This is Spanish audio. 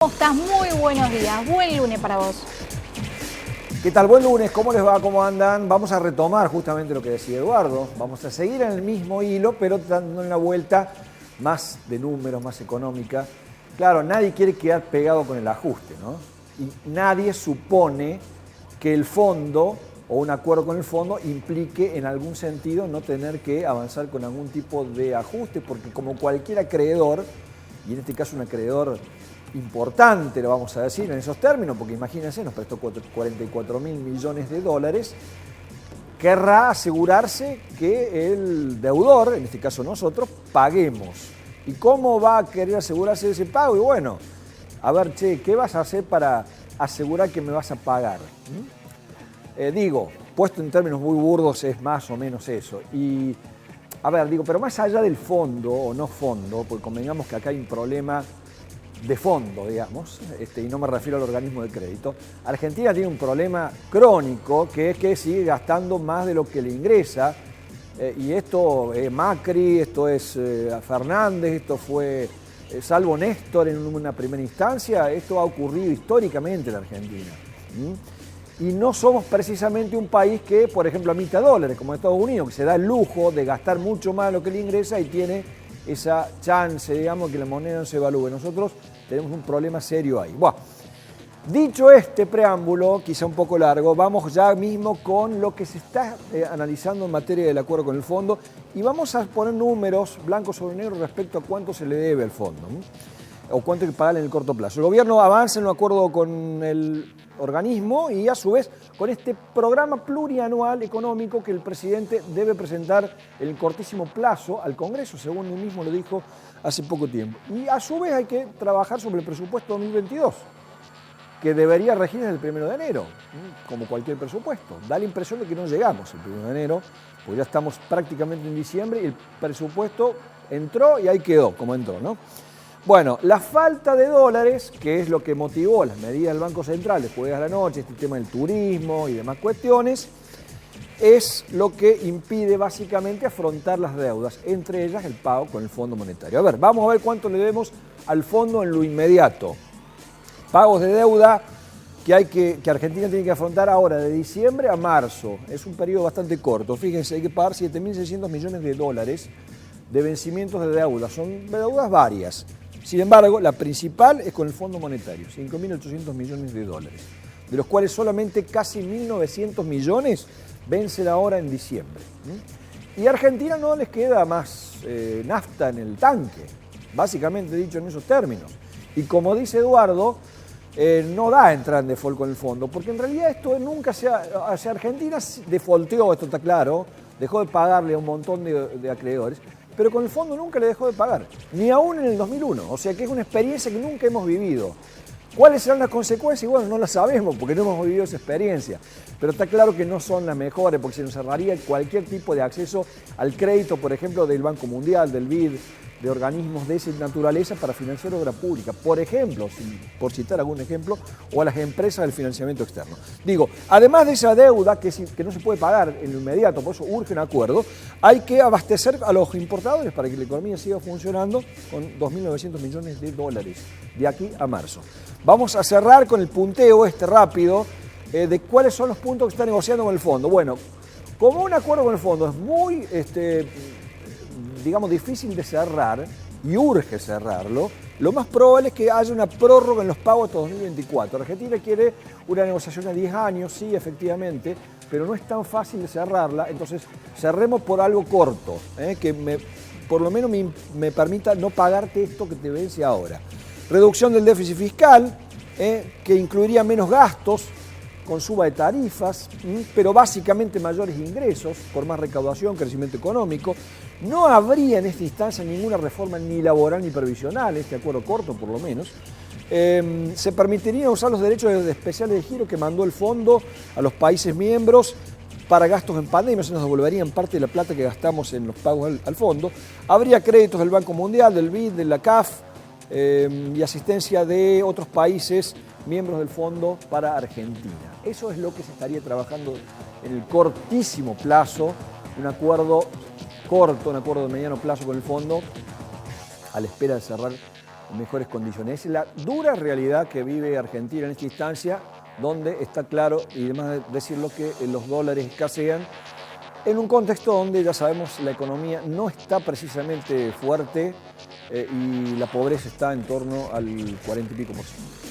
¿Cómo estás? Muy buenos días. Buen lunes para vos. ¿Qué tal? Buen lunes, ¿cómo les va? ¿Cómo andan? Vamos a retomar justamente lo que decía Eduardo. Vamos a seguir en el mismo hilo, pero dando una vuelta más de números, más económica. Claro, nadie quiere quedar pegado con el ajuste, ¿no? Y nadie supone que el fondo o un acuerdo con el fondo implique en algún sentido no tener que avanzar con algún tipo de ajuste, porque como cualquier acreedor, y en este caso un acreedor importante, lo vamos a decir en esos términos, porque imagínense, nos prestó 44 mil millones de dólares, querrá asegurarse que el deudor, en este caso nosotros, paguemos. ¿Y cómo va a querer asegurarse de ese pago? Y bueno, a ver, che, ¿qué vas a hacer para asegurar que me vas a pagar? Digo, puesto en términos muy burdos, es más o menos eso. Y, a ver, digo, pero más allá del fondo o no fondo, porque convengamos que acá hay un problema de fondo, digamos, y no me refiero al organismo de crédito. Argentina tiene un problema crónico, que es que sigue gastando más de lo que le ingresa, y esto es Macri, esto es Fernández, esto fue, salvo Néstor en una primera instancia, esto ha ocurrido históricamente en la Argentina. Y no somos precisamente un país que, por ejemplo, emita dólares, como Estados Unidos, que se da el lujo de gastar mucho más de lo que le ingresa y tiene esa chance, digamos, que la moneda no se evalúe. Nosotros tenemos un problema serio ahí. Bueno, dicho este preámbulo, quizá un poco largo, vamos ya mismo con lo que se está analizando en materia del acuerdo con el fondo y vamos a poner números blancos sobre negro respecto a cuánto se le debe al fondo, ¿no? O cuánto hay que pagar en el corto plazo. El gobierno avanza en un acuerdo con el organismo y a su vez con este programa plurianual económico que el presidente debe presentar en el cortísimo plazo al Congreso, según él mismo lo dijo hace poco tiempo. Y a su vez hay que trabajar sobre el presupuesto 2022, que debería regir desde el 1 de enero, como cualquier presupuesto. Da la impresión de que no llegamos el 1 de enero, porque ya estamos prácticamente en diciembre y el presupuesto entró y ahí quedó, como entró, ¿no? Bueno, la falta de dólares, que es lo que motivó las medidas del Banco Central después de la noche, este tema del turismo y demás cuestiones, es lo que impide básicamente afrontar las deudas, entre ellas el pago con el Fondo Monetario. A ver, vamos a ver cuánto le debemos al fondo en lo inmediato. Pagos de deuda que Argentina tiene que afrontar ahora, de diciembre a marzo. Es un periodo bastante corto. Fíjense, hay que pagar 7.600 millones de dólares de vencimientos de deuda. Son deudas varias. Sin embargo, la principal es con el Fondo Monetario, 5.800 millones de dólares, de los cuales solamente casi 1.900 millones vencen ahora en diciembre. Y a Argentina no les queda más nafta en el tanque, básicamente dicho en esos términos. Y como dice Eduardo, no da entrar en default con el fondo, porque en realidad esto nunca hacia Argentina defaulteó, esto está claro, dejó de pagarle a un montón de acreedores, pero con el fondo nunca le dejó de pagar, ni aún en el 2001, o sea que es una experiencia que nunca hemos vivido. ¿Cuáles serán las consecuencias? Bueno, no las sabemos porque no hemos vivido esa experiencia, pero está claro que no son las mejores porque se nos cerraría cualquier tipo de acceso al crédito, por ejemplo, del Banco Mundial, del BID, de organismos de esa naturaleza para financiar obra pública, por ejemplo, por citar algún ejemplo, o a las empresas del financiamiento externo. Digo, además de esa deuda que no se puede pagar en lo inmediato, por eso urge un acuerdo, hay que abastecer a los importadores para que la economía siga funcionando con 2.900 millones de dólares de aquí a marzo. Vamos a cerrar con el punteo rápido de cuáles son los puntos que está negociando con el fondo. Bueno, como un acuerdo con el fondo es muy digamos, difícil de cerrar y urge cerrarlo, lo más probable es que haya una prórroga en los pagos hasta 2024. Argentina quiere una negociación a 10 años, sí, efectivamente, pero no es tan fácil de cerrarla, entonces cerremos por algo corto, que por lo menos me permita no pagarte esto que te vence ahora. Reducción del déficit fiscal, que incluiría menos gastos, con suba de tarifas, pero básicamente mayores ingresos, por más recaudación, crecimiento económico. No habría en esta instancia ninguna reforma ni laboral ni previsional, este acuerdo corto por lo menos. Se permitiría usar los derechos especiales de giro que mandó el fondo a los países miembros para gastos en pandemia, se nos devolverían parte de la plata que gastamos en los pagos al fondo. Habría créditos del Banco Mundial, del BID, de la CAF y asistencia de otros países miembros del fondo para Argentina. Eso es lo que se estaría trabajando en el cortísimo plazo, un acuerdo corto, un acuerdo de mediano plazo con el fondo, a la espera de cerrar en mejores condiciones. Es la dura realidad que vive Argentina en esta instancia, donde está claro, y además de decirlo, que los dólares escasean, en un contexto donde ya sabemos la economía no está precisamente fuerte y la pobreza está en torno al 40 y pico %.